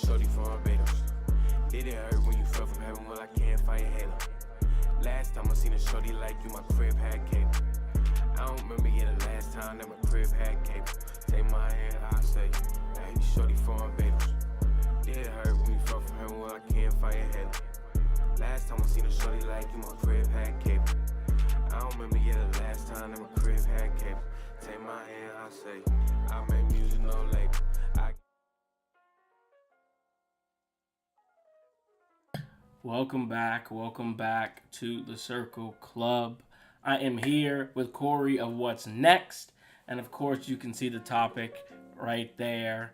shorty from Barbados. Did it hurt when you fell from heaven? Well, I can't fight Halo. Last time I seen a shorty like you, my crib had cable. I don't remember the last time that my crib had cable. Take my hand, I say, hey, shorty from Barbados. Did it hurt when you fell from heaven? Well, I can't fight Halo. Last time I seen a shorty like you, my crib had cable. I don't remember the last time that my crib had cable. Take my hand, I say, I make music, no label. Welcome back to the Circle Club. I am here with Corey of What's Next, and of course you can see the topic right there.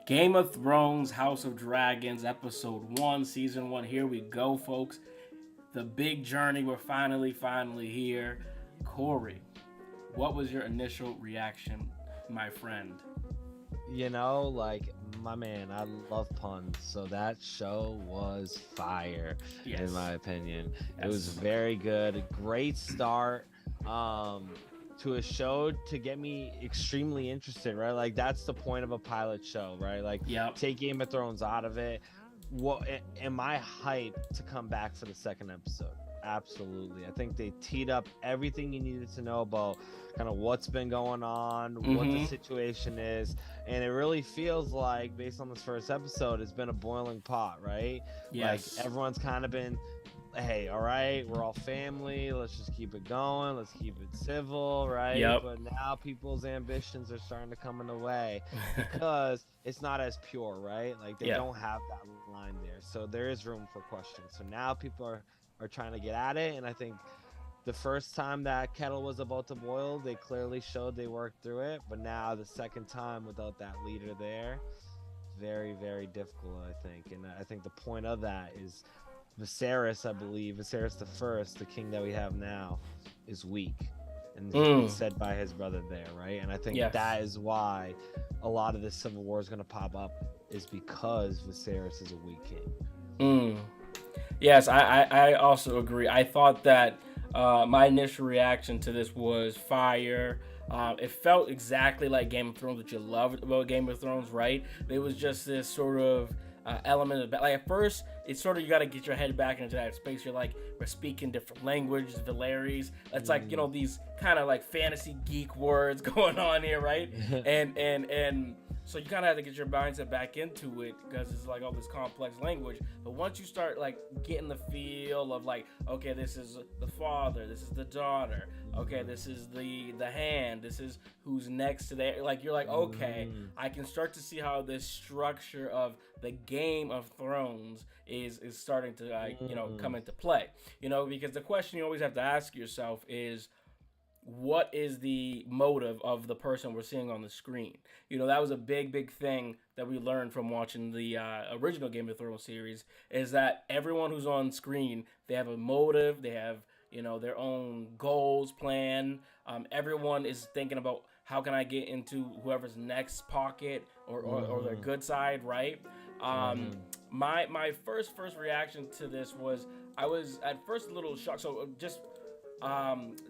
Game of Thrones, House of Dragons, Episode 1, Season 1. Here we go, folks. The big journey, we're finally here. Corey, what was your initial reaction, my friend? You know, like, my man, I love puns, so that show was fire, in my opinion. Yes. It was very good. Great start to a show to get me extremely interested, right? Like, that's the point of a pilot show, right? Like, take Game of Thrones out of it. What am I hyped to come back for the second episode? Absolutely. I think they teed up everything you needed to know about kind of what's been going on, what the situation is, and it really feels like, based on this first episode, it's been a boiling pot, right? Yes. Like, everyone's kind of been, hey, all right, we're all family, let's just keep it going, let's keep it civil, right? Yep. But now people's ambitions are starting to come in the way because it's not as pure, right? Like, they don't have that line there, so there is room for questions. So now people are trying to get at it, and I think the first time that kettle was about to boil, they clearly showed they worked through it, but now the second time without that leader there, very, very difficult, I think. And I think the point of that is Viserys, I believe, Viserys I, the king that we have now, is weak, and it's said by his brother there, right? And I think that is why a lot of this civil war is going to pop up, is because Viserys is a weak king. Yes, I also agree. I thought that my initial reaction to this was fire. It felt exactly like Game of Thrones, which you loved about Game of Thrones, right? It was just this sort of element of, like, at first, it's sort of, you got to get your head back into that space. You're like, we're speaking different languages, Valyrians. It's like, you know, these kind of like fantasy geek words going on here, right? and so you kind of have to get your mindset back into it because it's like all this complex language. But once you start like getting the feel of like, okay, this is the father, this is the daughter, okay, this is the hand, this is who's next to that. Like, you're like, okay, I can start to see how this structure of the Game of Thrones is starting to like, you know, come into play. You know, because the question you always have to ask yourself is, what is the motive of the person we're seeing on the screen? You know, that was a big thing that we learned from watching the original Game of Thrones series, is that everyone who's on screen, they have a motive, they have, you know, their own goals, plan. Everyone is thinking about, how can I get into whoever's next pocket or their good side, right? My first reaction to this was, I was at first a little shocked. So just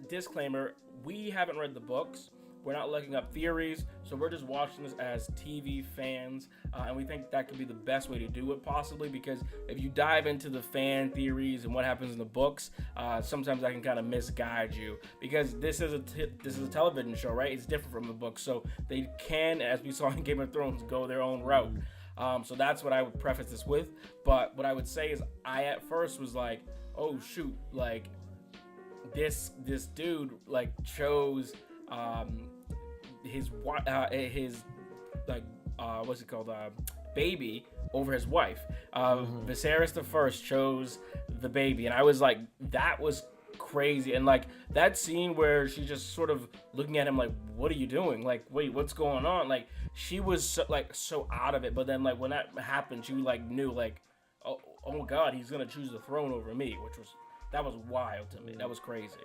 disclaimer, we haven't read the books, we're not looking up theories, so we're just watching this as TV fans, and we think that could be the best way to do it, possibly, because if you dive into the fan theories and what happens in the books, sometimes that can kind of misguide you, because this is a television show, right? It's different from the book, so they can, as we saw in Game of Thrones, go their own route. So that's what I would preface this with. But what I would say is, I at first was like, oh shoot, like, this dude like chose his like what's it called, baby over his wife. Viserys I chose the baby, and I was like, that was crazy. And like that scene where she's just sort of looking at him like, what are you doing? Like, wait, what's going on? Like, she was so out of it. But then like when that happened, she like knew like, oh my god, he's gonna choose the throne over me, that was wild to me. That was crazy.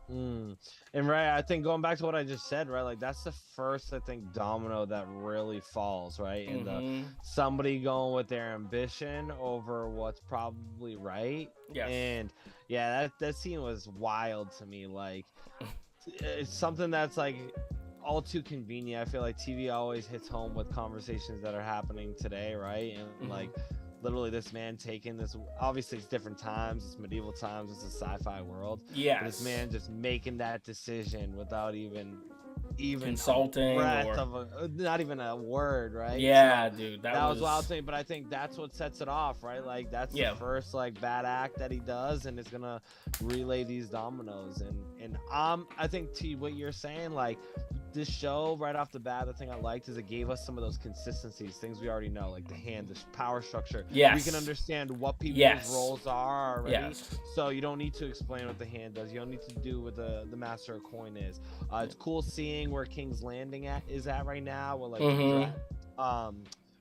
And right, I think going back to what I just said, right, like that's the first, I think, domino that really falls, right? And somebody going with their ambition over what's probably right. Yes. And yeah, that scene was wild to me. Like, it's something that's like, all too convenient. I feel like TV always hits home with conversations that are happening today, right? And like literally this man taking this, obviously it's different times, it's medieval times, it's a sci-fi world. Yeah. This man just making that decision without even consulting or not even a word, right? Yeah, so dude, that was wild thing. But I think that's what sets it off, right? Like that's the first like bad act that he does, and it's gonna relay these dominoes. And I think to what you're saying, like this show right off the bat, the thing I liked is it gave us some of those consistencies, things we already know, like the hand, the power structure. Yes, we can understand what people's roles are already. Yes. So you don't need to explain what the hand does. You don't need to do what the master of coin is. It's cool seeing where King's Landing is at right now, where like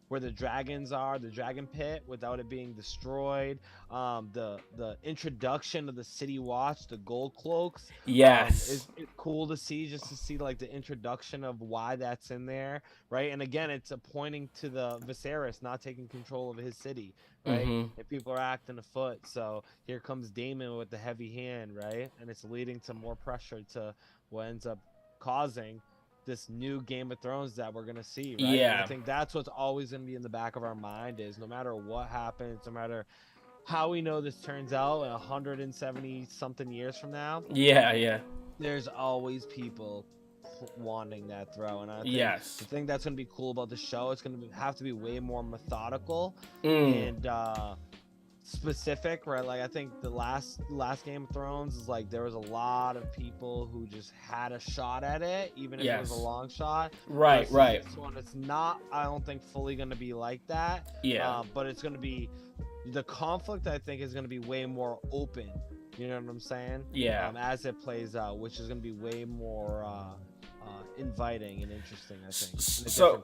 where the dragons are, the dragon pit, without it being destroyed. The introduction of the city watch, the gold cloaks. Is cool to see, just to see like the introduction of why that's in there, right? And again, it's pointing to the Viserys not taking control of his city, right? And people are acting afoot. So here comes Daemon with the heavy hand, right? And it's leading to more pressure to what ends up causing this new Game of Thrones that we're gonna see, right? Yeah. And I think that's what's always gonna be in the back of our mind, is no matter what happens, no matter how we know this turns out 170 something years from now, there's always people wanting that throne. And I think the thing that's gonna be cool about the show, it's gonna have to be way more methodical and specific, right? Like I think the last Game of Thrones is like there was a lot of people who just had a shot at it, even if it was a long shot. Right. This one, it's not, I don't think, fully gonna be like that. But it's gonna be, the conflict I think is gonna be way more open. You know what I'm saying? As it plays out, which is gonna be way more inviting and interesting, I think. So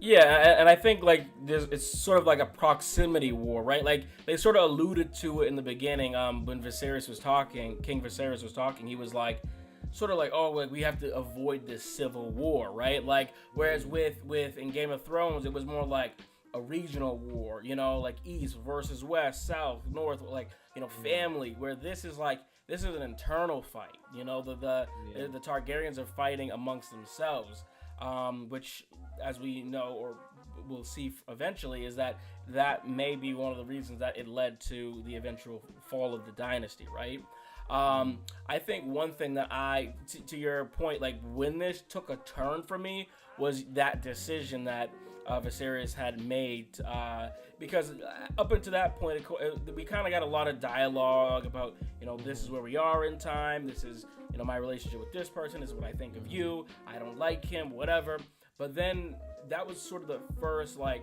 and I think like it's sort of like a proximity war, right? Like they sort of alluded to it in the beginning when Viserys was talking, King Viserys was talking. He was like sort of like, oh, like we have to avoid this civil war, right? Like whereas with in Game of Thrones it was more like a regional war, you know, like east versus west, south, north, like, you know, family, where this is an internal fight, you know, the Targaryens are fighting amongst themselves, which, as we know, or we'll see eventually, is that may be one of the reasons that it led to the eventual fall of the dynasty, right? I think one thing that to your point, like when this took a turn for me was that decision that Viserys had made, because up until that point we kind of got a lot of dialogue about, you know, this is where we are in time, this is, you know, my relationship with this person, this is what I think of you, I don't like him, whatever. But then that was sort of the first, like,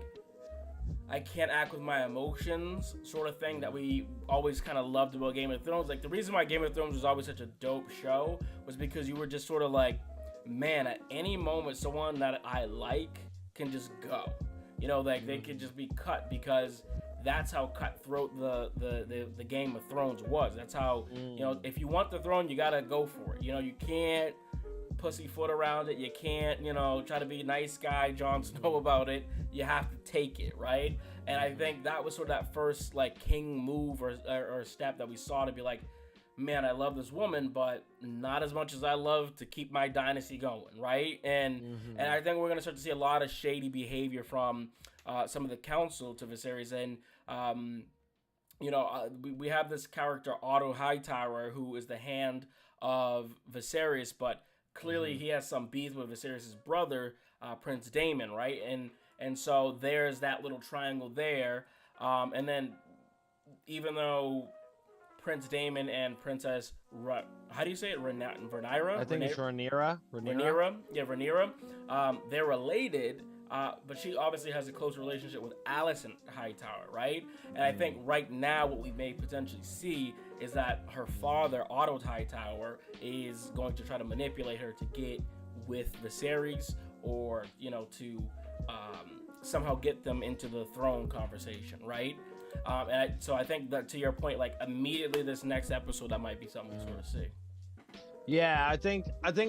I can't act with my emotions sort of thing that we always kind of loved about Game of Thrones. Like the reason why Game of Thrones was always such a dope show was because you were just sort of like, man, at any moment someone that I like can just go, you know, like they could just be cut, because that's how cutthroat the Game of Thrones was. That's how, you know, if you want the throne, you gotta go for it. You know, you can't pussyfoot around it. You can't, you know, try to be a nice guy, Jon Snow, about it. You have to take it, right? And I think that was sort of that first like king move or step that we saw to be like, man, I love this woman, but not as much as I love to keep my dynasty going, right? And I think we're gonna start to see a lot of shady behavior from some of the council to Viserys. And you know, we have this character Otto Hightower, who is the hand of Viserys, but clearly he has some beef with Viserys' brother, Prince Daemon, right? And so there's that little triangle there. And then even though Prince Daemon and Princess, how do you say it? Rhaenyra? I think it's Rhaenyra. Yeah, Rhaenyra. They're related, but she obviously has a close relationship with Alicent Hightower, right? And I think right now what we may potentially see is that her father, Otto Hightower, is going to try to manipulate her to get with Viserys, or, you know, to somehow get them into the throne conversation, right? So I think that, to your point, like immediately this next episode, that might be something to sort of see. Yeah, I think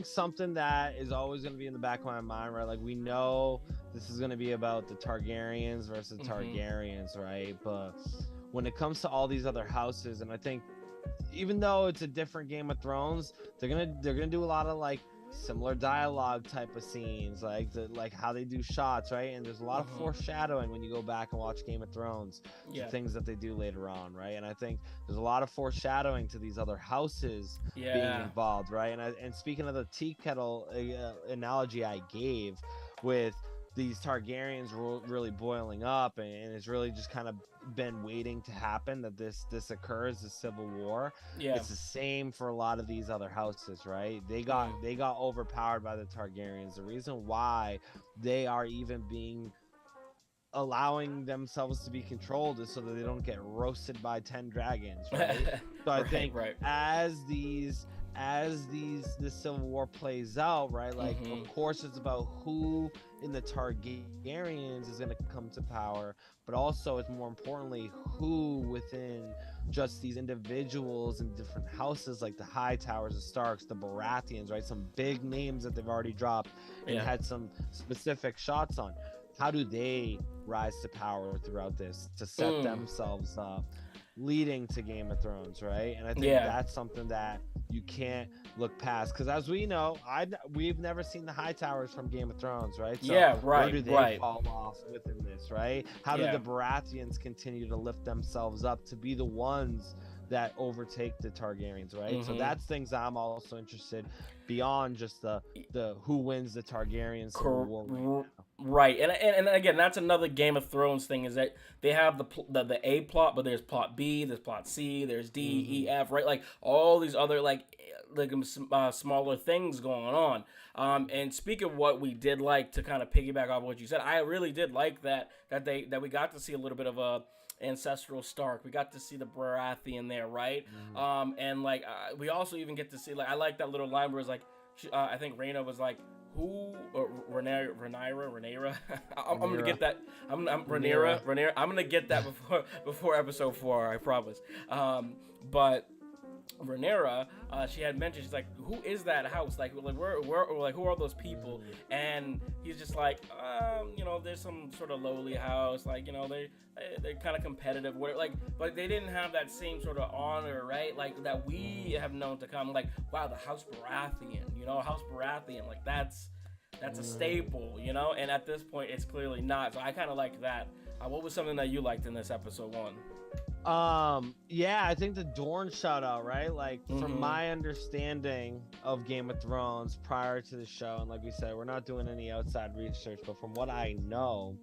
something that is always going to be in the back of my mind, right? Like we know this is going to be about the Targaryens versus Targaryens, right? But when it comes to all these other houses, and I think even though it's a different Game of Thrones, they're gonna do a lot of like similar dialogue type of scenes, like how they do shots, right? And there's a lot of foreshadowing when you go back and watch Game of Thrones, the things that they do later on, right? And I think there's a lot of foreshadowing to these other houses being involved, right? And speaking of the tea kettle analogy I gave with these Targaryens really boiling up, and it's really just kind of been waiting to happen that this occurs, the civil war. It's the same for a lot of these other houses, right? They got overpowered by the Targaryens. The reason why they are even allowing themselves to be controlled is so that they don't get roasted by 10 dragons, right? So I think as the civil war plays out, right, like of course it's about who in the Targaryens is going to come to power, but also it's more importantly who within just these individuals in different houses, like the Hightowers, the Starks, the Baratheons, right, some big names that they've already dropped and had some specific shots on. How do they rise to power throughout this to set themselves up leading to Game of Thrones, right? And I think that's something that you can't look past, because as we know, we've never seen the Hightowers from Game of Thrones, right? So where do they fall off within this, right? How do the Baratheons continue to lift themselves up to be the ones that overtake the Targaryens, right? So that's things I'm also interested beyond just the who wins the Targaryen civil war. Right, and again, that's another Game of Thrones thing, is that they have the A plot, but there's plot B, there's plot C, there's D, E, F, right? Like all these other smaller things going on. And speaking of what we did like, to kind of piggyback off what you said, I really did like that we got to see a little bit of a ancestral Stark. We got to see the Baratheon there, right? And like we also even get to see, like, I like that little line where it's like, I think Rhaenyra was like, who, Rhaenyra. I'm gonna get that. I'm Rhaenyra. I'm gonna get that before episode 4. I promise. But Rhaenyra, she had mentioned, she's like, who is that house? Like where, like, who are those people? And he's just like, there's some sort of lowly house, like, they're kind of competitive, whatever, like, but they didn't have that same sort of honor, right? Like that we have known to come. Like, wow, the House Baratheon, like that's a staple, And at this point, it's clearly not. So I kind of like that. What was something that you liked in this episode 1? I think the Dorne shout out, right? Like from my understanding of Game of Thrones prior to the show, and like we said, we're not doing any outside research, but from what I know,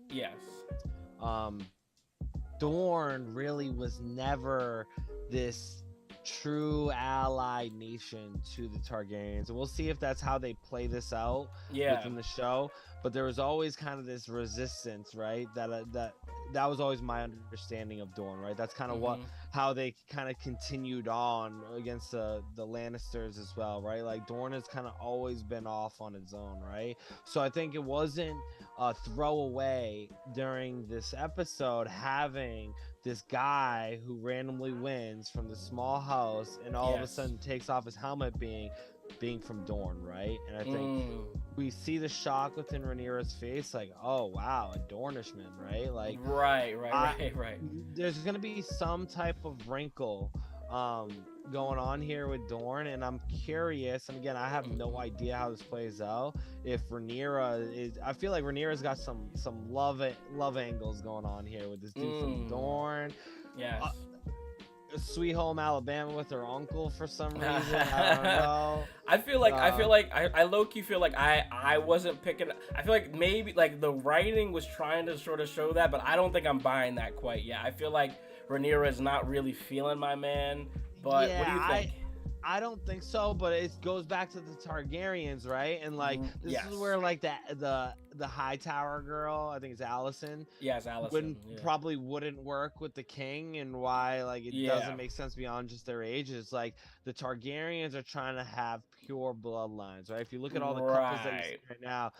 Dorne really was never this true ally nation to the Targaryens, and we'll see if that's how they play this out within the show. But there was always kind of this resistance, right? That was always my understanding of Dorne, right? That's kind of how they kind of continued on against the Lannisters as well, right? Like Dorne has kind of always been off on its own, right? So I think it wasn't a throwaway during this episode having this guy who randomly wins from the small house and all of a sudden takes off his helmet being from Dorne, right? And I think we see the shock within Rhaenyra's face, like, oh wow, a Dornishman, right? Like, right. There's gonna be some type of wrinkle going on here with Dorne, and I'm curious, and again, I have no idea how this plays out. If Rhaenyra is, I feel like Rhaenyra's got some love angles going on here with this dude from Dorne. Sweet Home Alabama with her uncle for some reason. I don't know. I feel like I low-key feel like I wasn't picking. I feel like maybe like the writing was trying to sort of show that, but I don't think I'm buying that quite yet. I feel like Rhaenyra is not really feeling my man. But what do you think? I don't think so, but it goes back to the Targaryens, right? And like this is where like the Hightower girl, I think it's Alicent. Yeah, it's Alicent. Probably wouldn't work with the king, and why like it doesn't make sense beyond just their age. It's like the Targaryens are trying to have pure bloodlines, right? If you look at all the couples that you see right now,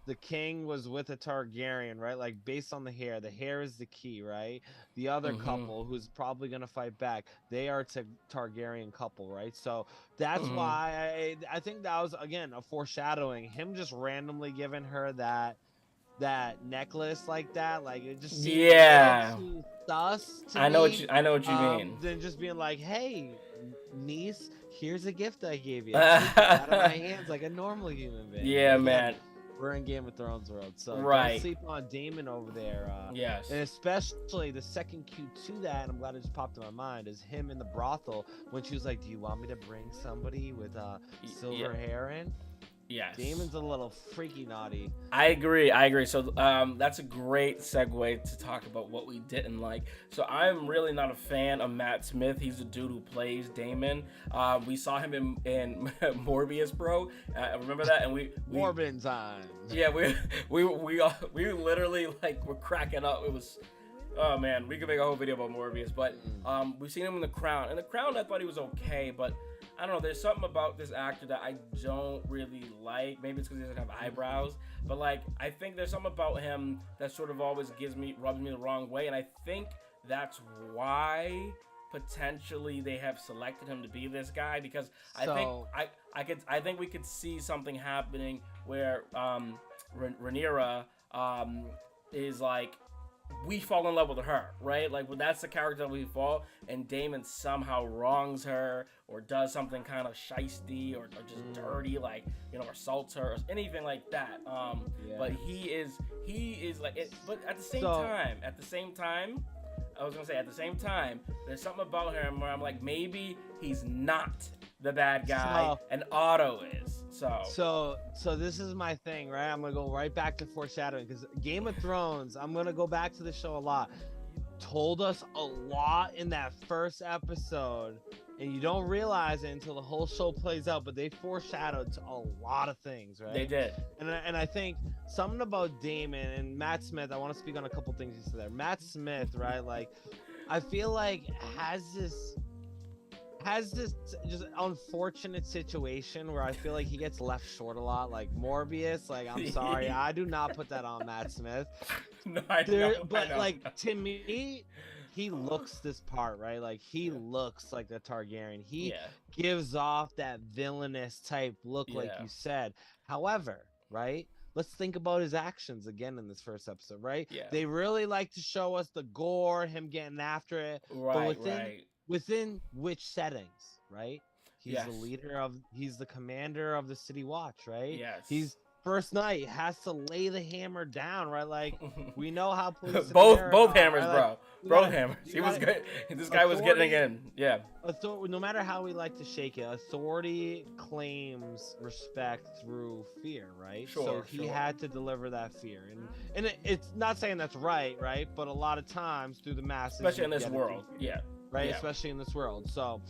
the king was with a Targaryen, right? Like based on the hair is the key, right? The other couple who's probably gonna fight back, they are Targaryen couple, right? So that's why I think that was again a foreshadowing. Him just randomly giving her that necklace like that, like it just seems too sus to I know me. what you mean. Than just being like, hey, niece, here's a gift I gave you. Take it out of my hands like a normal human being. Yeah, Again, man. We're in Game of Thrones world, so Right. don't sleep on Daemon over there. Yes. And especially the second cue to that, and I'm glad it just popped in my mind, is him in the brothel when she was like, "Do you want me to bring somebody with silver hair in?" Yes. Daemon's a little freaky naughty. I agree. So that's a great segue to talk about what we didn't like. So I'm really not a fan of Matt Smith. He's the dude who plays Daemon. We saw him in Morbius, bro. Remember that? And we Morbin time. Yeah, we literally like were cracking up. It was, oh man, we could make a whole video about Morbius. But we've seen him in The Crown. In The Crown, I thought he was okay, but I don't know. There's something about this actor that I don't really like. Maybe it's because he doesn't have eyebrows, but like I think there's something about him that sort of always rubs me the wrong way, and I think that's why potentially they have selected him to be this guy, because I think we could see something happening where Rhaenyra is like, we fall in love with her, right? Like, well, that's the character that we fall, and Daemon somehow wrongs her or does something kind of shisty or just dirty, like, you know, assaults her or anything like that. But he is like it. But at the same time, there's something about him where I'm like, maybe he's not the bad guy, and Otto is. So this is my thing, right? I'm gonna go right back to foreshadowing, because Game of Thrones, I'm gonna go back to the show a lot, told us a lot in that first episode, and you don't realize it until the whole show plays out, but they foreshadowed a lot of things, right? They did. And I think something about Daemon and Matt Smith, I want to speak on a couple things you said there. Matt Smith, right? Like, I feel like has this just unfortunate situation where I feel like he gets left short a lot, like Morbius. Like, I'm sorry, I do not put that on Matt Smith. No, I know. Like, to me, he looks this part, right? Like, he looks like a Targaryen. He gives off that villainous type look, like you said. However, right? Let's think about his actions again in this first episode, right? Yeah. They really like to show us the gore, him getting after it. Right, within which settings, right? He's he's the commander of the City Watch, right? Yes. He's first night has to lay the hammer down, right? Like, we know how police both hammers, right? bro. Both hammers. He was good. This guy was getting in. Yeah. No matter how we like to shake it, authority claims respect through fear, right? So he had to deliver that fear, and it's not saying that's right, but a lot of times through the masses, especially in this world, right? Yeah. Especially in this world. So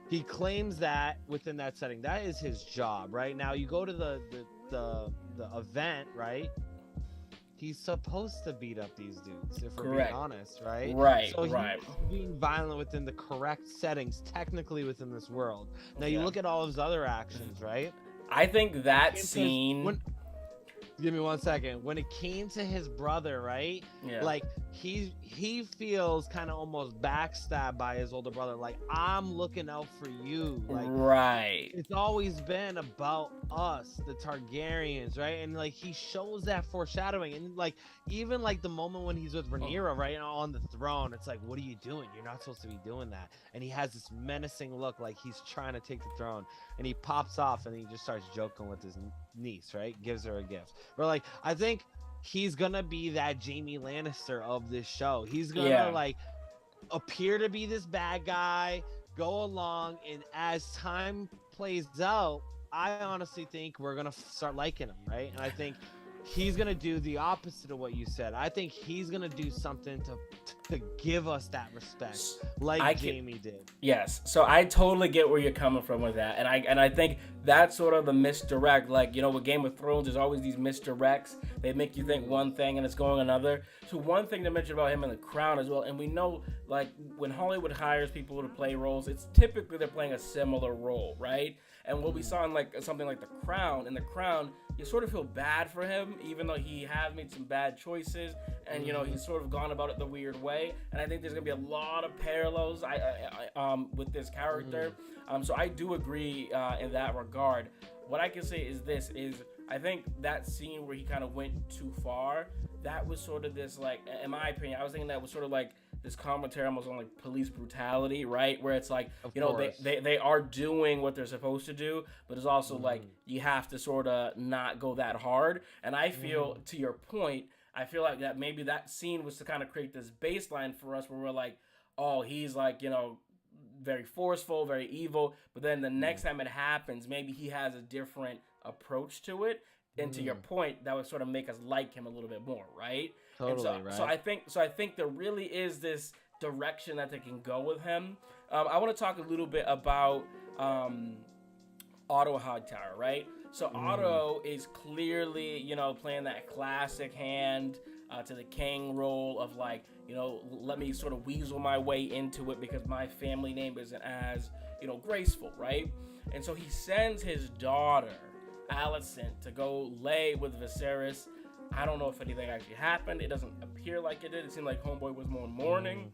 he claims that within that setting, that is his job, right? Now you go to the event, right? He's supposed to beat up these dudes, if we're being honest, right? Right, so he's being violent within the correct settings, technically within this world. Now you look at all of his other actions, right? I think that scene. Give me 1 second. When it came to his brother, right? Yeah. Like, he feels kind of almost backstabbed by his older brother. Like, I'm looking out for you. Like, right. It's always been about us, the Targaryens, right? And like, he shows that foreshadowing. And like, even like the moment when he's with Rhaenyra, right, on the throne, it's like, what are you doing? You're not supposed to be doing that. And he has this menacing look, like he's trying to take the throne. And he pops off and he just starts joking with his niece, right? Gives her a gift. But like, I think he's gonna be that Jaime Lannister of this show. He's gonna like appear to be this bad guy, go along, and as time plays out, I honestly think we're gonna start liking him, right? And I think he's gonna do the opposite of what you said. I think he's gonna do something to give us that respect, like Jaime did. Yes, so I totally get where you're coming from with that, and I think that's sort of the misdirect. Like, you know, with Game of Thrones, there's always these misdirects. They make you think one thing and it's going another. So one thing to mention about him in The Crown as well, and we know, like, when Hollywood hires people to play roles, it's typically they're playing a similar role, right? And what we saw in like something like The Crown, you sort of feel bad for him, even though he has made some bad choices, and you know, he's sort of gone about it the weird way. And I think there's gonna be a lot of parallels with this character. So I do agree in that regard. What I can say is this: I think that scene where he kind of went too far, that was sort of this, like, in my opinion, I was thinking that was sort of like this commentary almost on like police brutality, right? Where it's like, Of you know, course. they are doing what they're supposed to do, but it's also like you have to sort of not go that hard. And I feel, to your point, I feel like that maybe that scene was to kind of create this baseline for us where we're like, oh, he's like, you know, very forceful, very evil. But then the next time it happens, maybe he has a different approach to it. And to your point, that would sort of make us like him a little bit more, right? Totally, right. So I think there really is this direction that they can go with him. I want to talk a little bit about Otto Hightower, right? So Otto is clearly, you know, playing that classic hand to the king role of like, you know, let me sort of weasel my way into it because my family name isn't as, you know, graceful, right? And so he sends his daughter, Alicent, to go lay with Viserys. I don't know if anything actually happened. It doesn't appear like it did. It seemed like Homeboy was more mourning.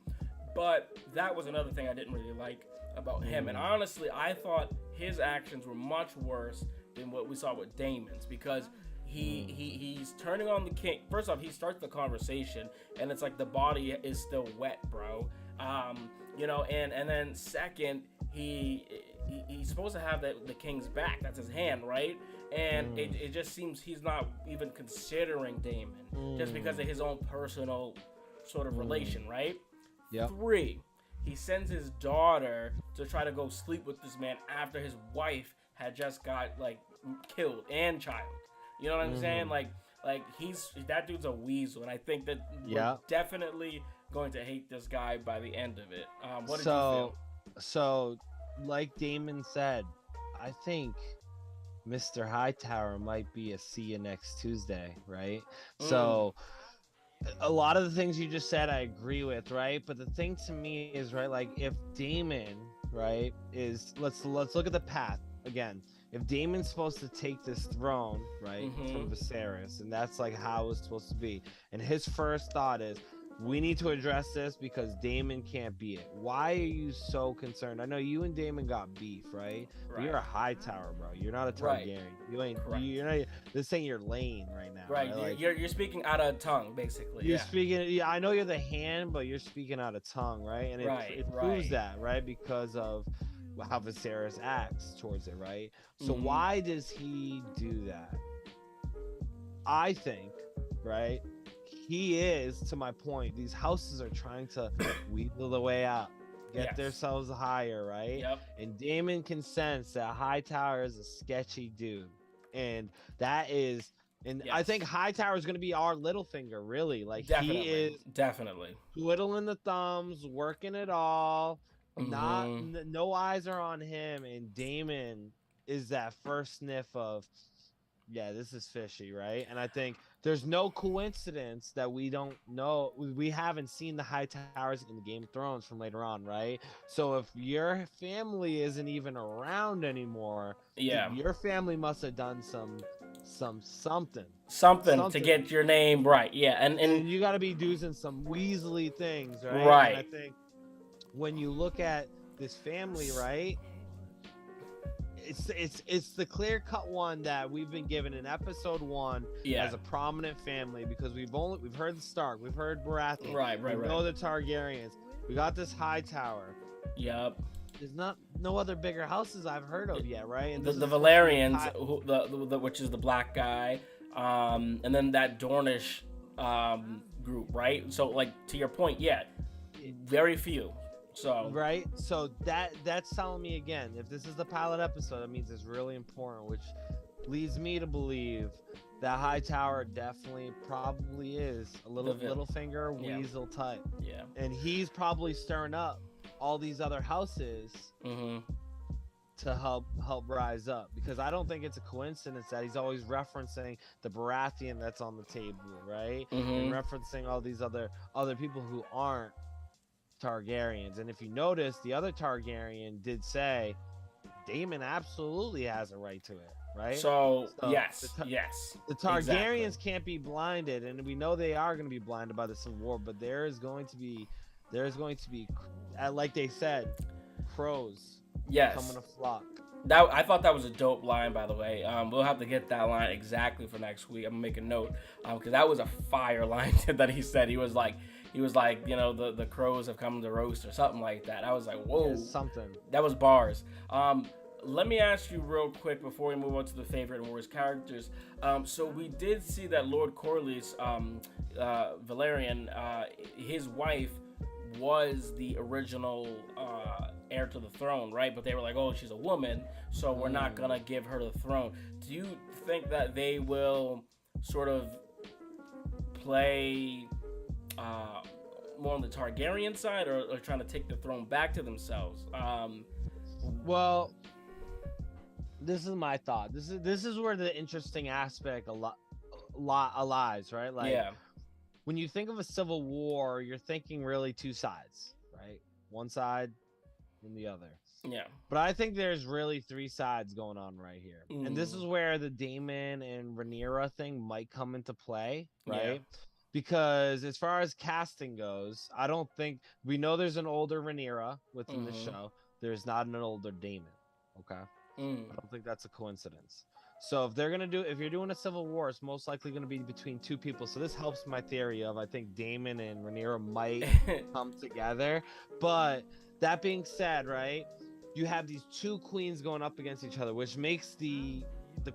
But that was another thing I didn't really like about him. And honestly, I thought his actions were much worse than what we saw with Daemon's, because he's turning on the king. First off, he starts the conversation, and it's like the body is still wet, bro. You know, and then second, he's supposed to have the king's back. That's his hand, right? And it just seems he's not even considering Daemon just because of his own personal sort of relation, right? Yep. 3, he sends his daughter to try to go sleep with this man after his wife had just got like killed and child. You know what I'm saying? Like that dude's a weasel, and I think that we're definitely going to hate this guy by the end of it. What did you feel? So, like Daemon said, I think Mr. Hightower might be a see you next Tuesday, right? So, a lot of the things you just said, I agree with, right? But the thing to me is, right, like if Daemon, right, is let's look at the path again. If Daemon's supposed to take this throne, right, from Viserys, and that's like how it's supposed to be, and his first thought is, we need to address this because Daemon can't be it. Why are you so concerned? I know you and Daemon got beef, right? But you're a Hightower, bro. You're not a Targaryen. You ain't. You're not. This ain't your lane right now. Right. Like, you're speaking out of tongue, basically. You're speaking. Yeah, I know you're the hand, but you're speaking out of tongue, right? And it proves that, right? Because of how Viserys acts towards it, right? So why does he do that? I think, right? He is, to my point, these houses are trying to wheedle the way out, get themselves higher, right? Yep. And Daemon can sense that Hightower is a sketchy dude. And that is, I think Hightower is going to be our Littlefinger, really. Like, he is twiddling the thumbs, working it all. No eyes are on him. And Daemon is that first sniff of, yeah, this is fishy, right? And I think there's no coincidence that we don't know. We haven't seen the Hightowers in the Game of Thrones from later on, right? So if your family isn't even around anymore, your family must have done something to get your name right. Yeah, and you got to be doing some Weasley things, right? Right. And I think when you look at this family, right? It's the clear-cut one that we've been given in episode 1 as a prominent family, because we've heard the Stark, we've heard Baratheon, we know the Targaryens, we got this Hightower. Yep. There's no other bigger houses I've heard of yet, right? And the Valerians, which is the black guy, and then that Dornish group, right? So like to your point, very few. So right, so that's telling me again, if this is the pilot episode, that means it's really important, which leads me to believe that Hightower definitely probably is a Littlefinger weasel type. Yeah, and he's probably stirring up all these other houses to help rise up, because I don't think it's a coincidence that he's always referencing the Baratheon that's on the table, right? And referencing all these other people who aren't Targaryens. And if you notice, the other Targaryen did say Daemon absolutely has a right to it, right? So yes. The Targaryens can't be blinded, and we know they are going to be blinded by the Civil War, but there is going to be, like they said, crows coming to flock. I thought that was a dope line, by the way. We'll have to get that line exactly for next week. I'm gonna make a note, because that was a fire line that he said. He was like, he was like, you know, the crows have come to roast or something like that. I was like, whoa, Yeah, something. That was bars. Let me ask you real quick before we move on to the favorite and worst characters. So we did see that Lord Corlys, Valerian, his wife was the original heir to the throne, right? But they were like, oh, she's a woman, so we're not gonna give her the throne. Do you think that they will sort of play more on the Targaryen side, or trying to take the throne back to themselves? Well, this is my thought. This is where the interesting aspect lies, right? Like, yeah. When you think of a civil war, you're thinking really two sides, right? One side and the other. Yeah. But I think there's really three sides going on right here. And this is where the Daemon and Rhaenyra thing might come into play, right? Yeah. Because as far as casting goes, I don't think we know there's an older Rhaenyra within the show. There's not an older Daemon. Okay. I don't think that's a coincidence. So if you're doing a civil war, it's most likely going to be between two people. So this helps my theory of I think Daemon and Rhaenyra might come together. But that being said, right, you have these two queens going up against each other, which makes the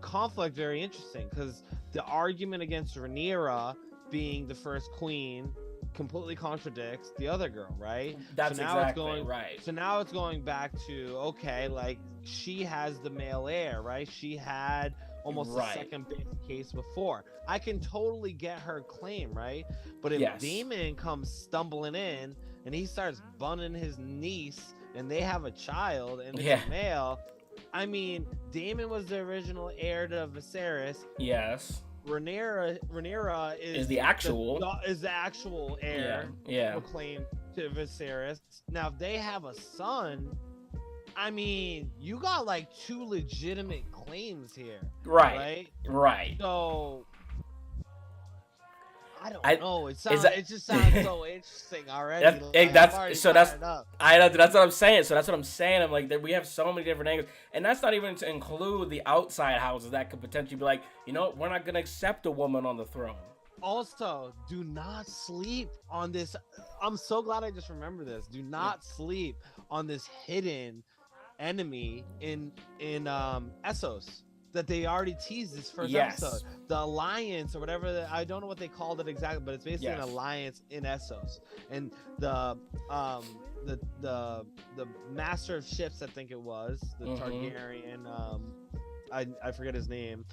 conflict very interesting, because the argument against Rhaenyra being the first queen completely contradicts the other girl, right? That's exactly right. So now it's going back to, okay, like, she has the male heir, right? She had almost a second base case before. I can totally get her claim, right? But if Daemon comes stumbling in and he starts bunning his niece and they have a child and it's a male, I mean, Daemon was the original heir to Viserys. Yes. Rhaenyra is the actual heir proclaimed to Viserys. Now, if they have a son, I mean, you got like two legitimate claims here, right? So I don't know. It just sounds so interesting already. That's what I'm saying. So that's what I'm saying. I'm like, that we have so many different angles, and that's not even to include the outside houses that could potentially be like, you know, we're not gonna accept a woman on the throne. Also, do not sleep on this. I'm so glad I just remembered this. Do not sleep on this hidden enemy in Essos that they already teased this first episode. The alliance or whatever, I don't know what they called it exactly, but it's basically an alliance in Essos. And the master of ships, I think it was the Targaryen, I forget his name,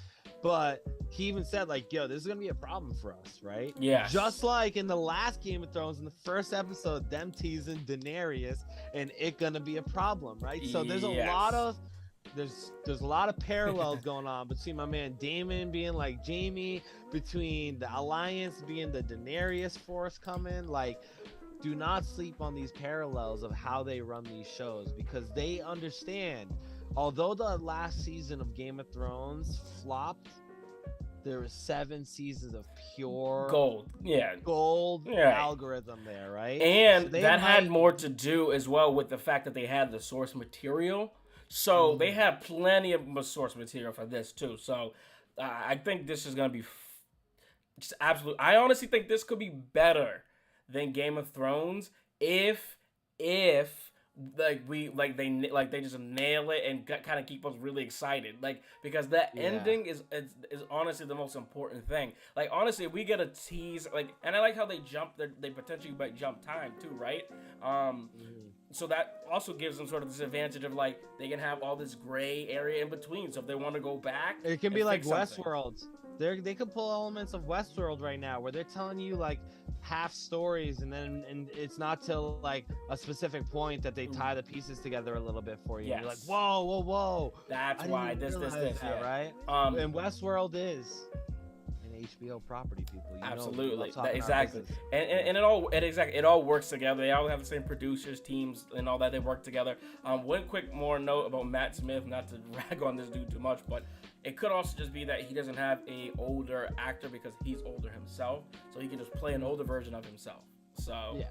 but he even said, like, yo, this is gonna be a problem for us, right? Yeah. Just like in the last Game of Thrones, in the first episode, them teasing Daenerys and it gonna be a problem, right? So there's a lot of there's a lot of parallels going on between my man Daemon being like Jaime, between the alliance being the Daenerys force coming. Like, do not sleep on these parallels of how they run these shows, because they understand. Although the last season of Game of Thrones flopped, there were 7 seasons of pure gold algorithm there, right? And so that had more to do as well with the fact that they had the source material. So they have plenty of source material for this too. So I think this is gonna be just absolute. I honestly think this could be better than Game of Thrones if they just nail it and kind of keep us really excited, like, because that ending is honestly the most important thing. Like, honestly, if we get a tease, like, and I like how they potentially might jump time too, right? So that also gives them sort of this advantage of, like, they can have all this gray area in between. So if they want to go back, it can be like Westworld. They could pull elements of Westworld right now, where they're telling you like half stories, and it's not till like a specific point that they tie the pieces together a little bit for you. You're like, whoa. That's why this, right? And Westworld is an HBO property, people. Absolutely, exactly. And it all works together. They all have the same producers, teams, and all that. They work together. One quick more note about Matt Smith, not to rag on this dude too much, but it could also just be that he doesn't have a older actor because he's older himself, so he can just play an older version of himself. So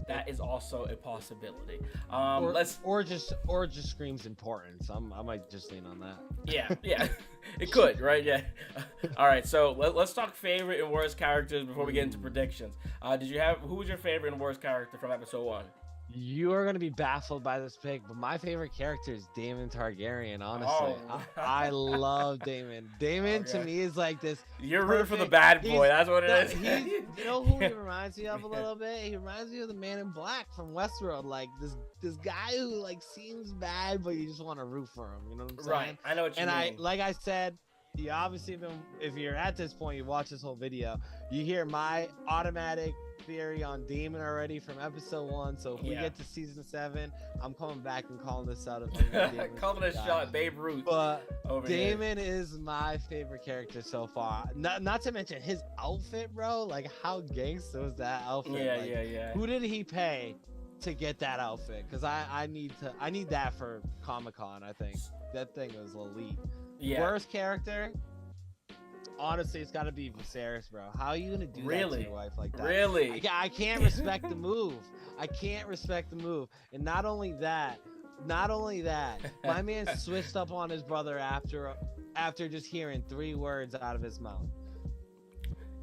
that is also a possibility. Or just screams importance. I might just lean on that. Yeah. It could, right? Yeah. All right, so let's talk favorite and worst characters before we get into predictions. Who was your favorite and worst character from episode 1? You are gonna be baffled by this pick, but my favorite character is Daemon Targaryen. Honestly, I love Daemon. Daemon to me is like this. You're rooting for the bad boy. That's what it is. You know who he reminds me of a little bit? He reminds me of the Man in Black from Westeros. Like this guy who like seems bad, but you just want to root for him. You know what I'm saying? Right. I know what you mean. Like I said, you obviously if you're at this point, you watch this whole video, you hear my automatic theory on Daemon already from episode 1. So if we get to season 7, I'm coming back and calling this out. Calling a shot, Babe Ruth. But Daemon is my favorite character so far. Not to mention his outfit, bro. Like how gangsta was that outfit? Yeah. Who did he pay to get that outfit? Because I need that for Comic-Con. I think that thing was elite. Yeah. Worst character. Honestly, it's got to be Viserys, bro. How are you gonna do that to your wife like that? Really? I can't respect the move. I can't respect the move. And not only that, my man switched up on his brother after just hearing 3 words out of his mouth.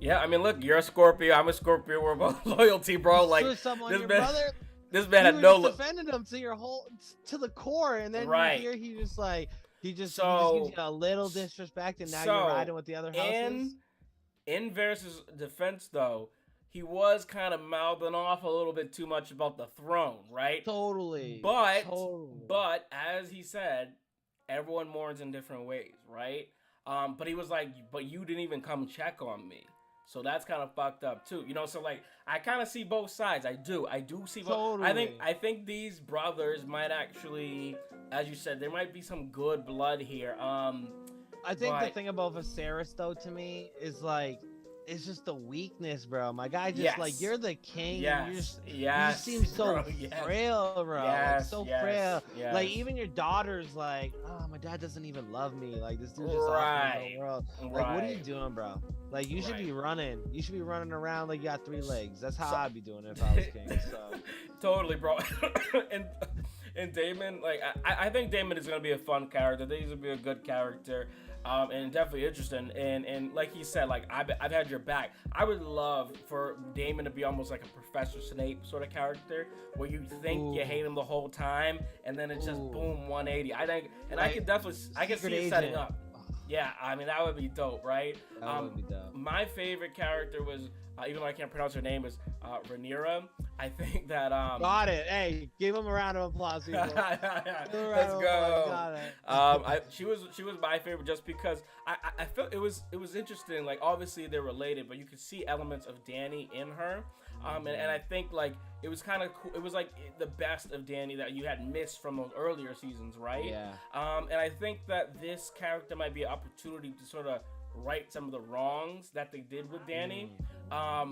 Yeah, I mean, look, you're a Scorpio. I'm a Scorpio. We're both loyalty, bro. Like switched up on your brother. This man had no defended him to the core, and then you hear he just gives you a little disrespect, and now you're riding with the other houses. In Varys' defense, though, he was kind of mouthing off a little bit too much about the throne, right? Totally. But as he said, everyone mourns in different ways, right? But he was like, but you didn't even come check on me. So that's kind of fucked up too, you know. So like, I kind of see both sides. I do see both. Totally. I think these brothers might actually, as you said, there might be some good blood here. I think the thing about Viserys though, to me, is like, it's just the weakness, bro. My guy just like, you're the king. Yes. You just seem so frail, bro. Yes. Frail. Yes. Like even your daughter's like, oh, my dad doesn't even love me. Like this dude just off in the world. Like what are you doing, bro? Like you should be running. You should be running around like you got 3 legs. That's how I'd be doing it if I was king. So totally, bro. and Daemon, like I think Daemon is gonna be a fun character. I think he's gonna be a good character. And definitely interesting. And like he said, like I've had your back. I would love for Daemon to be almost like a Professor Snape sort of character, where you think you hate him the whole time, and then it's just boom 180. I think, and I can see it setting up. Yeah, I mean that would be dope, right? That would be dope. My favorite character was, even though I can't pronounce her name, is Rhaenyra. I think that got it. Hey, give him a round of applause, people. Let's go. She was my favorite just because I felt it was interesting. Like obviously they're related, but you could see elements of Dany in her. And I think like it was kind of cool. It was like the best of Dany that you had missed from those earlier seasons, right? Yeah. And I think that this character might be an opportunity to sort of right some of the wrongs that they did with Dany,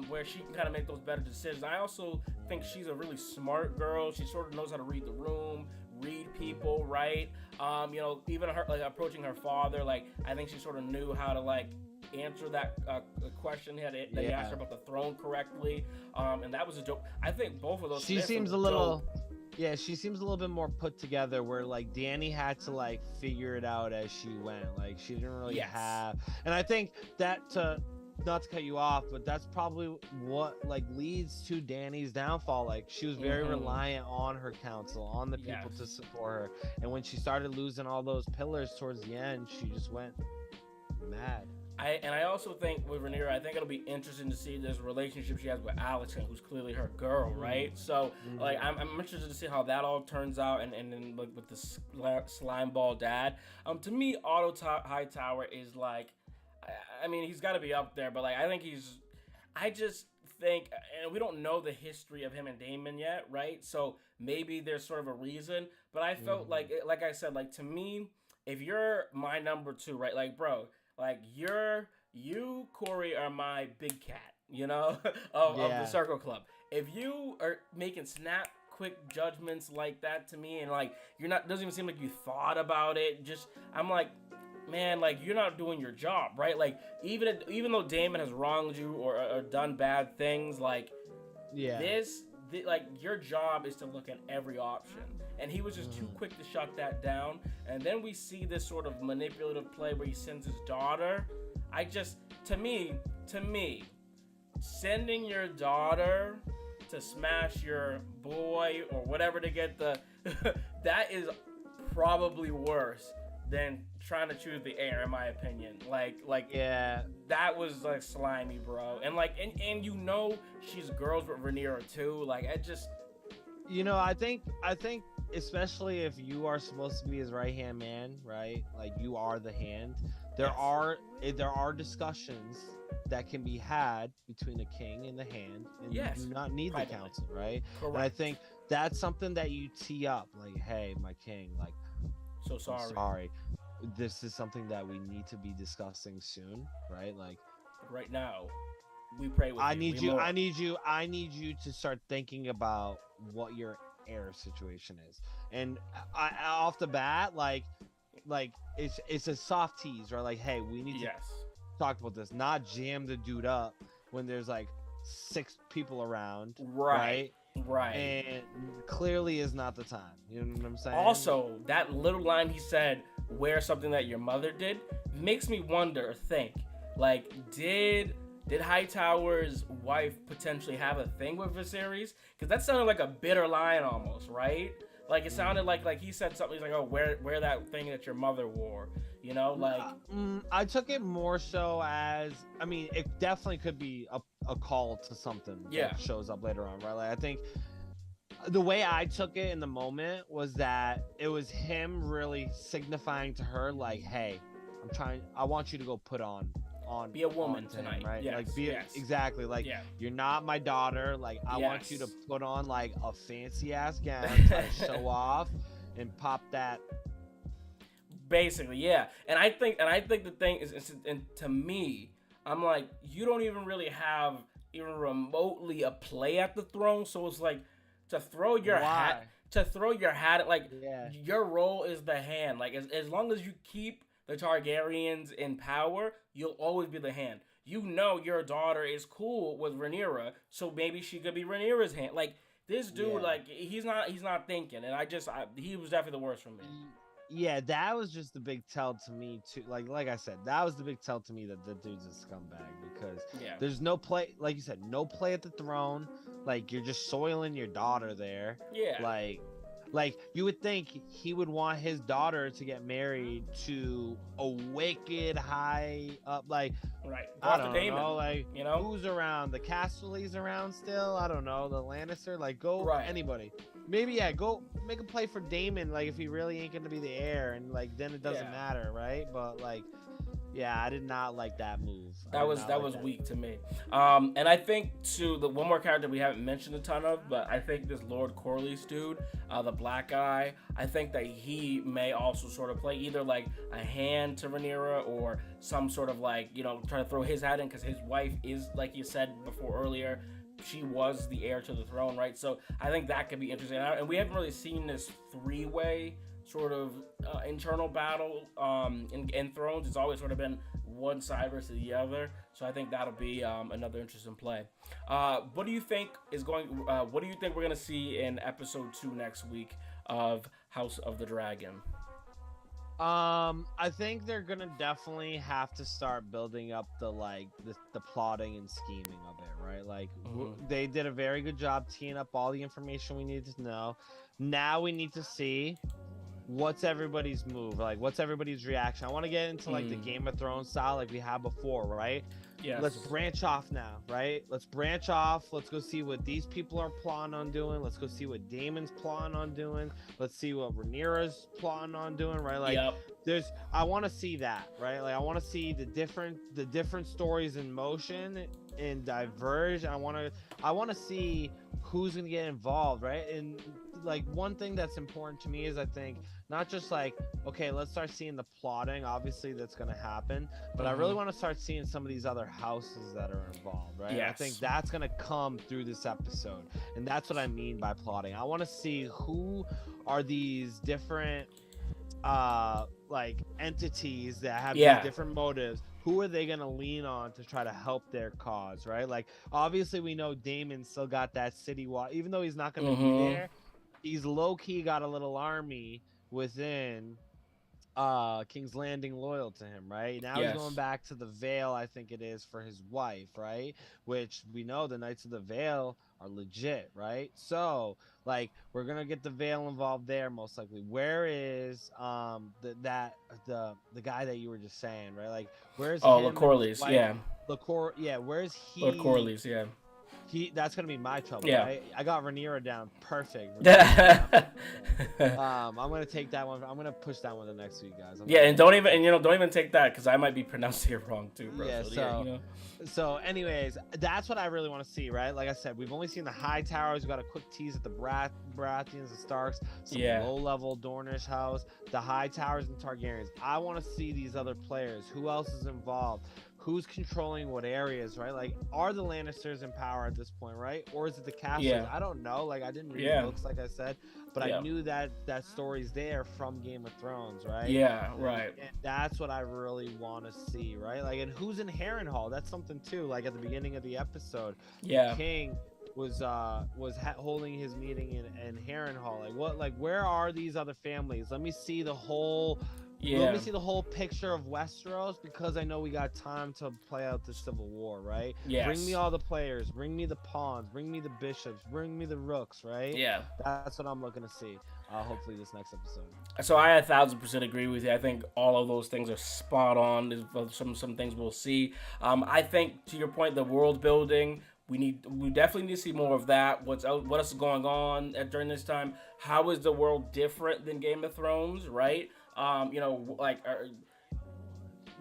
where she can kind of make those better decisions. I also think she's a really smart girl. She sort of knows how to read the room, read people, right? You know, even her like approaching her father, like I think she sort of knew how to like answer that question that he asked her about the throne correctly, and that was a joke. I think both of those. She seems a little. Yeah, she seems a little bit more put together, where like Dany had to like figure it out as she went. Like she didn't really have, and I think that not to cut you off, but that's probably what like leads to Dany's downfall. Like she was very reliant on her council, on the people to support her, and when she started losing all those pillars towards the end, she just went mad. I also think with Rhaenyra, I think it'll be interesting to see this relationship she has with Alicent, who's clearly her girl, right? So, like, I'm interested to see how that all turns out, and then like with the slime ball dad. To me, Otto Hightower is like, I mean, he's got to be up there, but like, I just think, and we don't know the history of him and Daemon yet, right? So maybe there's sort of a reason, but I felt like I said, like to me, if you're my number 2, right? Like, bro. Like you, Corey, are my big cat, you know, of the Circle Club. If you are making quick judgments like that to me, and like doesn't even seem like you thought about it. Just I'm like, man, like you're not doing your job, right? Like even though Daemon has wronged you or done bad things, like this your job is to look at every option, and he was just too quick to shut that down. And then we see this sort of manipulative play where he sends his daughter. To me, sending your daughter to smash your boy or whatever to get the that is probably worse than trying to choose the heir, in my opinion. Yeah, that was like slimy, bro. And and you know she's girls with Rhaenyra too. I think especially if you are supposed to be his right hand man, right? Like you are the hand. There are discussions that can be had between the king and the hand, and you do not need the council, right? Correct. And I think that's something that you tee up, like, hey, my king, like, so sorry. I'm sorry. This is something that we need to be discussing soon, right? Like, right now, we pray with you. I need you to start thinking about what your heir situation is, and off the bat, like it's a soft tease, right? Like, hey, we need to talk about this, not jam the dude up when there's like 6 people around, right? And clearly is not the time. You know what I'm saying? Also, that little line he said, wear something that your mother did, makes me wonder, think, like, did Hightower's wife potentially have a thing with Viserys? Because that sounded like a bitter line almost, right? Like, it sounded like he said something, he's like, oh, wear that thing that your mother wore, you know? Like, I took it more so as, I mean, it definitely could be a call to something that shows up later on, right? Like, I think the way I took it in the moment was that it was him really signifying to her, like, hey, I want you to go put on be a woman tonight, him, right? Exactly, like, you're not my daughter, like, I want you to put on like a fancy ass gown to show off and pop that, basically. And I think the thing is, and to me, I'm like, you don't even really have even remotely a play at the throne, so it's like to throw your hat like your role is the hand, like as long as you keep the Targaryens in power, you'll always be the hand. You know your daughter is cool with Rhaenyra, so maybe she could be Rhaenyra's hand. Like, this dude, like, he's not thinking, and he was definitely the worst for me. Yeah, that was just the big tell to me too. Like I said, that was the big tell to me that the dude's a scumbag, because there's no play, like you said, no play at the throne. Like, you're just soiling your daughter there. Yeah. Like, you would think he would want his daughter to get married to a wicked high up, like, I don't know, like, you know, who's around? The Casterly's around still? I don't know. The Lannister? Like, go anybody. Maybe, go make a play for Daemon, like, if he really ain't gonna be the heir, and, like, then it doesn't matter, right? But, like, I did not like that move. That was weak to me. And I think too, the one more character we haven't mentioned a ton of, but I think this Lord Corlys dude, the black guy, I think that he may also sort of play either like a hand to Rhaenyra or some sort of, like, you know, try to throw his hat in, because his wife is, like you said before earlier, she was the heir to the throne, right? So I think that could be interesting. And we haven't really seen this 3-way sort of internal battle in Thrones. It's always sort of been one side versus the other, so I think that'll be another interesting play. What do you think what do you think we're gonna see in episode 2 next week of House of the Dragon? I think they're gonna definitely have to start building up the plotting and scheming of it, right? Like, they did a very good job teeing up all the information we needed to know. Now we need to see what's everybody's move, like what's everybody's reaction. I want to get into like the Game of Thrones style like we had before, right? Yes. Let's branch off now, right? Let's branch off. Let's go see what these people are plotting on doing. Let's go see what Daemon's plotting on doing. Let's see what Rhaenyra's plotting on doing, right? Like, I want to see that, right? Like, I want to see the different stories in motion and diverge. I want to see who's gonna get involved, right? And like, one thing that's important to me is, I think, not just like, okay, let's start seeing the plotting, obviously that's gonna happen, but I really want to start seeing some of these other houses that are involved, right? I think that's gonna come through this episode, and that's what I mean by plotting. I want to see who are these different like entities that have these different motives. who are they going to lean on to try to help their cause, right? Like, obviously, we know Daemon still got that city wall. Even though he's not going to be there, he's low-key got a little army within King's Landing loyal to him, right? Now he's going back to the Vale, I think it is, for his wife, right? Which we know the Knights of the Vale are legit, right? So, like, we're gonna get the Vale involved there most likely. Where is the guy that you were just saying, right? Like, where's Lord Corlys, where's he? Lord Corlys, yeah. That's gonna be my trouble, yeah. right? I got Rhaenyra down, perfect. I'm gonna take that one. I'm gonna push that one to next week, guys. Don't even take that because I might be pronouncing it wrong too, bro. Yeah, so anyways, that's what I really want to see, right? Like I said, we've only seen the Hightowers. We got a quick tease at the Baratheons and Starks, some low-level Dornish house, the Hightowers and Targaryens. I want to see these other players. Who else is involved? Who's controlling what areas, right? Like, are the Lannisters in power at this point, right? Or is it the Castles? I don't know. Like, I didn't read the books, like I said, but I knew that story's there from Game of Thrones, right? Yeah, right. And that's what I really want to see, right? Like, and who's in Harrenhal? That's something too. Like at the beginning of the episode, the King was holding his meeting in Harrenhal. Where are these other families? Let me see the whole. Let me see the whole picture of Westeros, because I know we got time to play out the Civil War, right? Yes. Bring me all the players. Bring me the pawns. Bring me the bishops. Bring me the rooks, right? Yeah. That's what I'm looking to see. Hopefully this next episode. So I 1,000% agree with you. I think all of those things are spot on. There's some things we'll see. I think, to your point, the world building. We definitely need to see more of that. What else is going on during this time? How is the world different than Game of Thrones, right?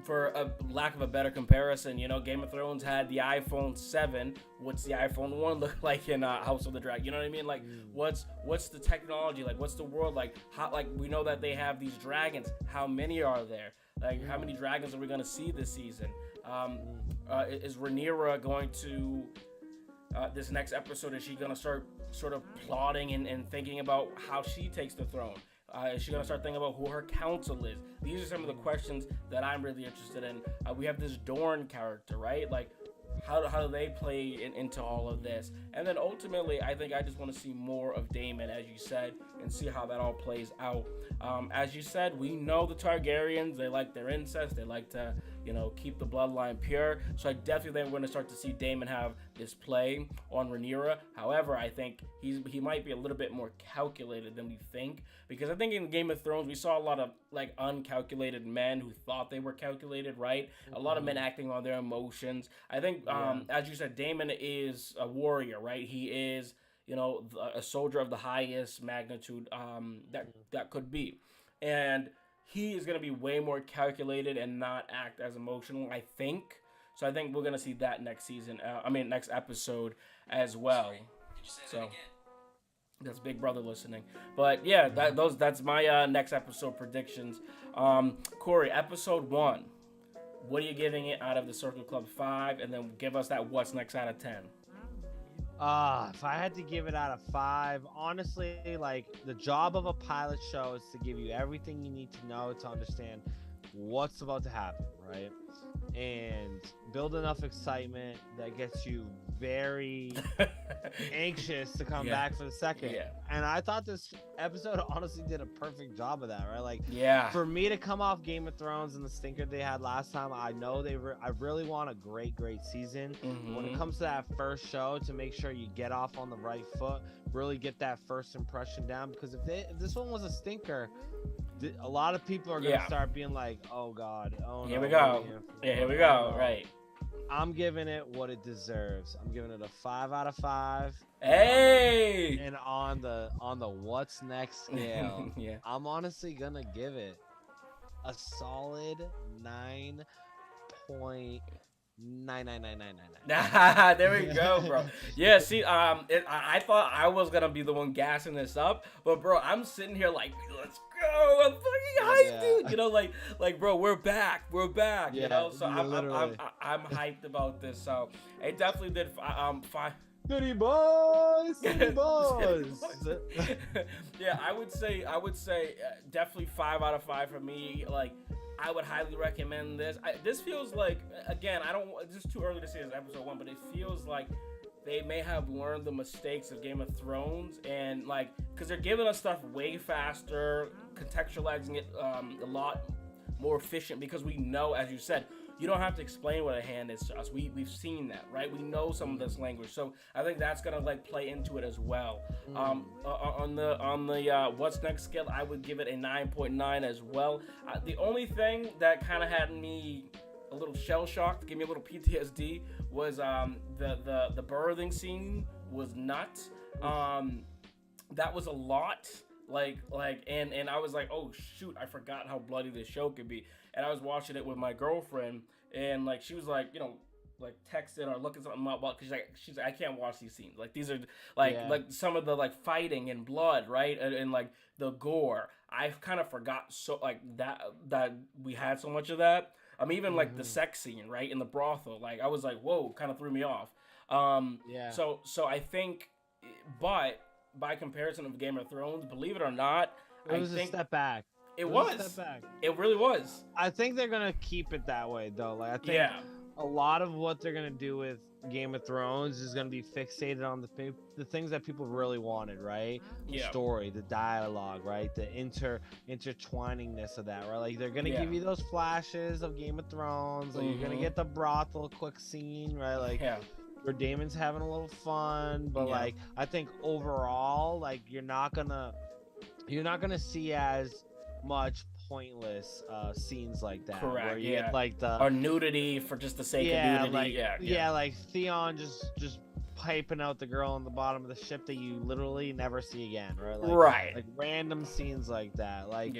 For a lack of a better comparison, Game of Thrones had the iPhone 7. What's the iPhone 1 look like in House of the Dragon? You know what I mean? Like, what's the technology like? What's the world like? How, like, we know that they have these dragons. How many are there? Like, how many dragons are we gonna see this season? Is Rhaenyra going to this next episode? Is she gonna start sort of plotting and thinking about how she takes the throne? Is she going to start thinking about who her council is? These are some of the questions that I'm really interested in. We have this Dorne character, right? Like, how do they play into all of this? And then ultimately, I think I just want to see more of Daemon, as you said, and see how that all plays out. As you said, we know the Targaryens. They like their incest. They like to, keep the bloodline pure. So I definitely think we're going to start to see Daemon have this play on Rhaenyra. However, I think he might be a little bit more calculated than we think, because I think in Game of Thrones we saw a lot of like uncalculated men who thought they were calculated, right? A lot of men acting on their emotions. I think, as you said, Daemon is a warrior, right? He is, a soldier of the highest magnitude that could be, and he is going to be way more calculated and not act as emotional, I think. So I think we're going to see that next episode as well. So that's Big Brother listening. But yeah, that's my next episode predictions. Corey, episode 1. What are you giving it out of the Circle Club 5? And then give us that what's next out of 10. If I had to give it out of 5, honestly, like, the job of a pilot show is to give you everything you need to know to understand what's about to happen, right? And build enough excitement that gets you very anxious to come back for the second. Yeah. And I thought this episode honestly did a perfect job of that, right? Like, for me to come off Game of Thrones and the stinker they had last time, I know I really want a great season. When it comes to that first show, to make sure you get off on the right foot, really get that first impression down, because if this one was a stinker, a lot of people are going to start being like, oh God, here we go. Here we go. Right. I'm giving it what it deserves. I'm giving it a 5 out of 5. Hey! And on the what's next scale, I'm honestly gonna give it a solid 9.99999. There we go, bro. Yeah, see, I thought I was gonna be the one gassing this up, but bro, I'm sitting here like, let's go, I'm fucking hyped, dude. Like, bro, we're back. So I'm hyped about this. So it definitely did. Goody boys. Yeah, I would say definitely 5 out of 5 for me. Like, I would highly recommend this. This feels like, again, this is too early to say this episode 1, but it feels like they may have learned the mistakes of Game of Thrones, and like, because they're giving us stuff way faster, contextualizing it a lot more efficient, because we know, as you said, you don't have to explain what a hand is to us. We've seen that, right? We know some of this language, so I think that's gonna like play into it as well. On the what's next scale, I would give it a 9.9 as well. The only thing that kind of had me a little shell shocked, gave me a little PTSD, was the birthing scene was nuts. That was a lot. And I was like, oh shoot, I forgot how bloody this show could be. And I was watching it with my girlfriend, and like she was like, like texting or looking something up, because she's like, I can't watch these scenes. Like these are like some of the like fighting and blood, right, and like the gore. I kind of forgot so like that we had so much of that. Even like the sex scene, right, in the brothel. Like I was like, whoa, kind of threw me off. So I think, but by comparison of Game of Thrones, believe it or not, it was a step back. It was a step back. It really was. I think they're gonna keep it that way though. Like I think a lot of what they're gonna do with Game of Thrones is gonna be fixated on the things that people really wanted, right? The story, the dialogue, right? The intertwiningness of that, right? Like they're gonna give you those flashes of Game of Thrones. Like you're gonna get the brothel quick scene, right? Like where Daemon's having a little fun, but like I think overall, like you're not gonna see as much pointless scenes like that. Correct. Where you get like or nudity for just the sake of nudity. Like Theon just piping out the girl on the bottom of the ship that you literally never see again, right? Like random scenes like that. Like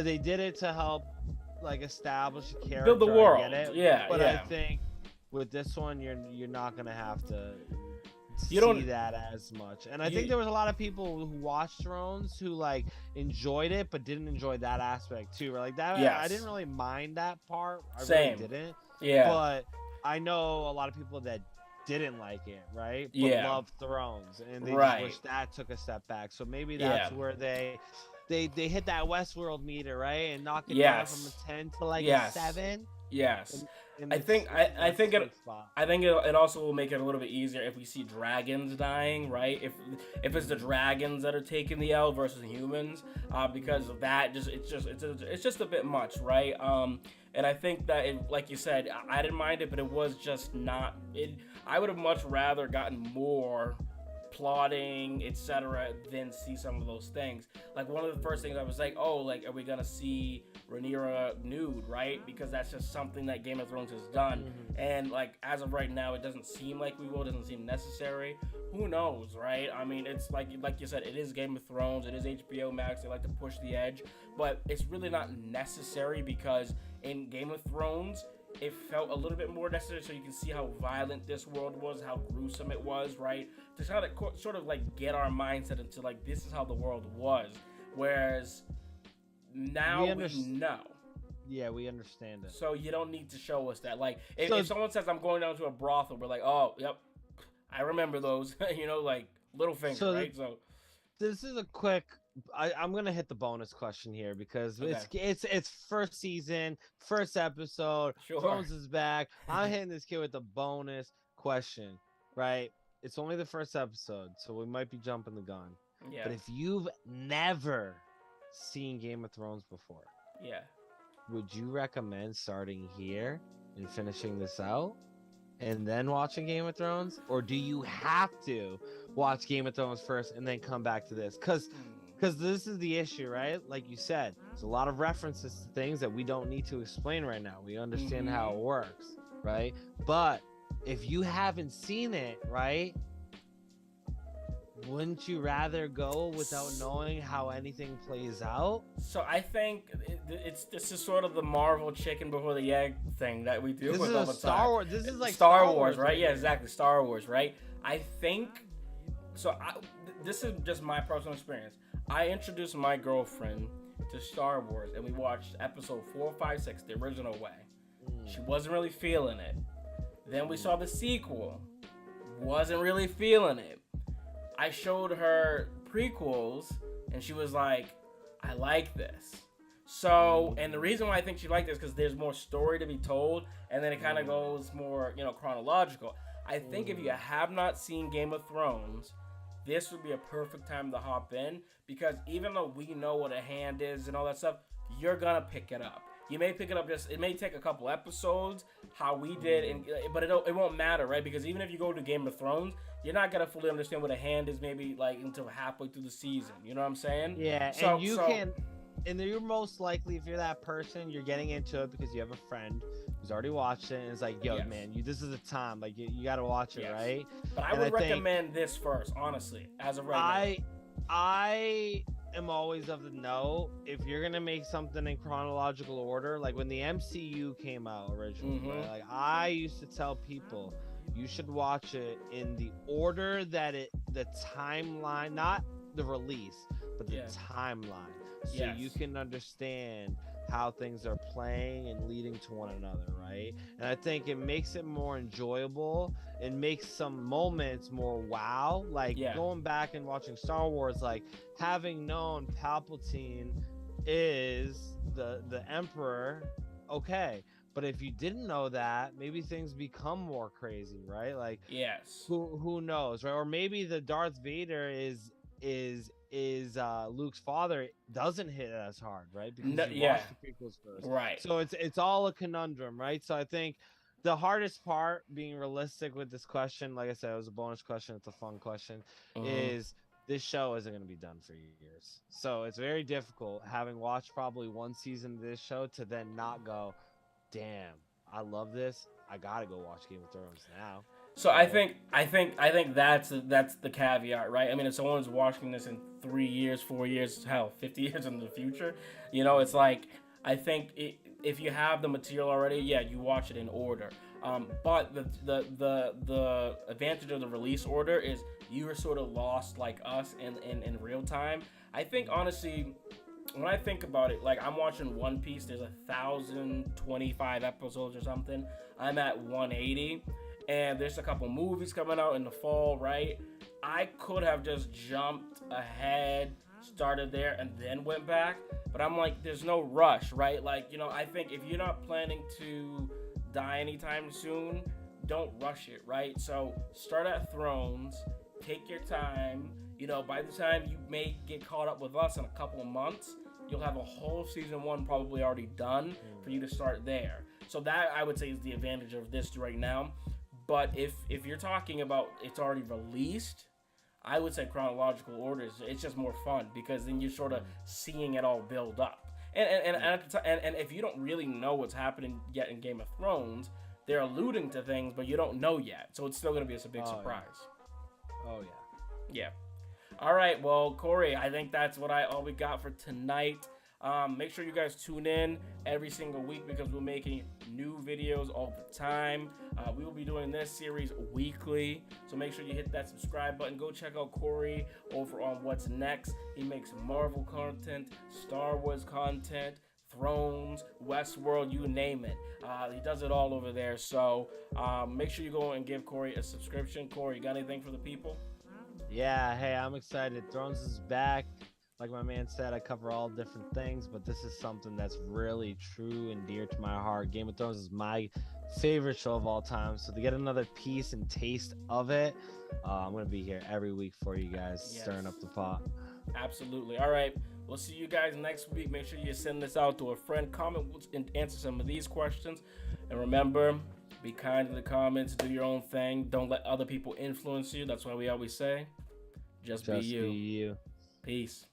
they did it to help like establish a character, build the world. I get it. But I think with this one, you're not gonna have to see that as much. And I think there was a lot of people who watched Thrones who like enjoyed it, but didn't enjoy that aspect too. Like that, I didn't really mind that part. I really didn't. But I know a lot of people that didn't like it, right? But loved Thrones, and they just wish that took a step back. So maybe that's where they hit that Westworld meter, right, and knock it down from a 10 to like a 7. Yes. I think it also will make it a little bit easier if we see dragons dying, right? If it's the dragons that are taking the L versus humans, because of that, it's just a bit much, right? And I think that like you said, I didn't mind it, but it was just not it. I would have much rather gotten more plotting, etc., than see some of those things. Like one of the first things I was like, oh, like are we gonna see Rhaenyra nude, right? Because that's just something that Game of Thrones has done. And like as of right now, it doesn't seem like we will. It doesn't seem necessary. Who knows, right? I mean, it's like you said, it is Game of Thrones. It is HBO Max. They like to push the edge, but it's really not necessary, because in Game of Thrones, it felt a little bit more necessary, so you can see how violent this world was, how gruesome it was, right? To try to sort of like get our mindset into like, this is how the world was. Whereas now we know. Yeah, we understand it. So you don't need to show us that. Like if someone says I'm going down to a brothel, we're like, oh, yep, I remember those. Like Littlefinger, right? So this is a quick. I'm gonna hit the bonus question here because it's first season, first episode. Thrones is back. I'm hitting this kid with the bonus question, right? It's only the first episode, so we might be jumping the gun. Yeah. But if you've never seen Game of Thrones before, would you recommend starting here and finishing this out, and then watching Game of Thrones, or do you have to watch Game of Thrones first and then come back to this? Because this is the issue, right? Like you said, there's a lot of references to things that we don't need to explain right now. We understand how it works, right? But if you haven't seen it, right, wouldn't you rather go without knowing how anything plays out? So I think this is sort of the Marvel chicken before the egg thing that we do with all the Star Wars. This is like Star Wars, right? Yeah, exactly. Star Wars, right? I think so. This is just my personal experience. I introduced my girlfriend to Star Wars, and we watched episode 4, 5, 6, the original way. She wasn't really feeling it. Then we saw the sequel. Wasn't really feeling it. I showed her prequels, and she was like, I like this. So, and the reason why I think she liked this because there's more story to be told, and then it kind of goes more, chronological. I think if you have not seen Game of Thrones, this would be a perfect time to hop in, because even though we know what a hand is and all that stuff, you're gonna pick it up. You may pick it up it may take a couple episodes, how we did, but it won't matter, right? Because even if you go to Game of Thrones, you're not gonna fully understand what a hand is maybe like until halfway through the season. You know what I'm saying? Yeah, and you're most likely, if you're that person, you're getting into it because you have a friend who's already watched it and it's like, yo, man, this is a time, like you gotta watch it, right? But I would recommend this first, honestly, as of right now. I am always of the know, if you're gonna make something in chronological order, like when the MCU came out originally, right? Like I used to tell people, you should watch it in the order that the timeline, not the release, but the timeline, so you can understand how things are playing and leading to one another, right? And I think it makes it more enjoyable. It makes some moments more wow, like going back and watching Star Wars, like having known Palpatine is the Emperor, okay, but if you didn't know that, maybe things become more crazy, right? Like who knows, right? Or maybe the Darth Vader is Luke's father doesn't hit as hard, right? Because you watched the prequels first, right? So it's all a conundrum, right? So I think the hardest part, being realistic with this question, like I said, it was a bonus question, it's a fun question, is this show isn't going to be done for years. So it's very difficult, having watched probably one season of this show, to then not go, damn, I love this, I gotta go watch Game of Thrones now. So I think that's the caveat, right? I mean, if someone's watching this in 3 years, 4 years, hell, 50 years in the future, it's like, I think if you have the material already, you watch it in order. But the advantage of the release order is you are sort of lost like us in real time. I think honestly, when I think about it, like I'm watching One Piece, there's 1,025 episodes or something. I'm at 180. And there's a couple movies coming out in the fall, right? I could have just jumped ahead, started there, and then went back. But I'm like, there's no rush, right? Like, I think if you're not planning to die anytime soon, don't rush it, right? So start at Thrones, take your time. By the time you may get caught up with us in a couple of months, you'll have a whole season 1 probably already done for you to start there. So that, I would say, is the advantage of this right now. But if you're talking about it's already released, I would say chronological order it's just more fun, because then you're sort of seeing it all build up. And if you don't really know what's happening yet in Game of Thrones, they're alluding to things, but you don't know yet. So it's still going to be a big surprise. Yeah. Oh, yeah. Yeah. All right. Well, Corey, I think that's all we got for tonight. Make sure you guys tune in every single week, because we're making new videos all the time. We will be doing this series weekly, so make sure you hit that subscribe button. Go check out Corey over on What's Next. He makes Marvel content, Star Wars content, Thrones, Westworld, you name it. He does it all over there, so make sure you go and give Corey a subscription. Corey, you got anything for the people? Yeah, hey, I'm excited. Thrones is back. Like my man said, I cover all different things, but this is something that's really true and dear to my heart. Game of Thrones is my favorite show of all time. So to get another piece and taste of it, I'm going to be here every week for you guys, stirring up the pot. Absolutely. All right. We'll see you guys next week. Make sure you send this out to a friend. Comment and answer some of these questions. And remember, be kind to the comments. Do your own thing. Don't let other people influence you. That's why we always say, just be you. Be you. Peace.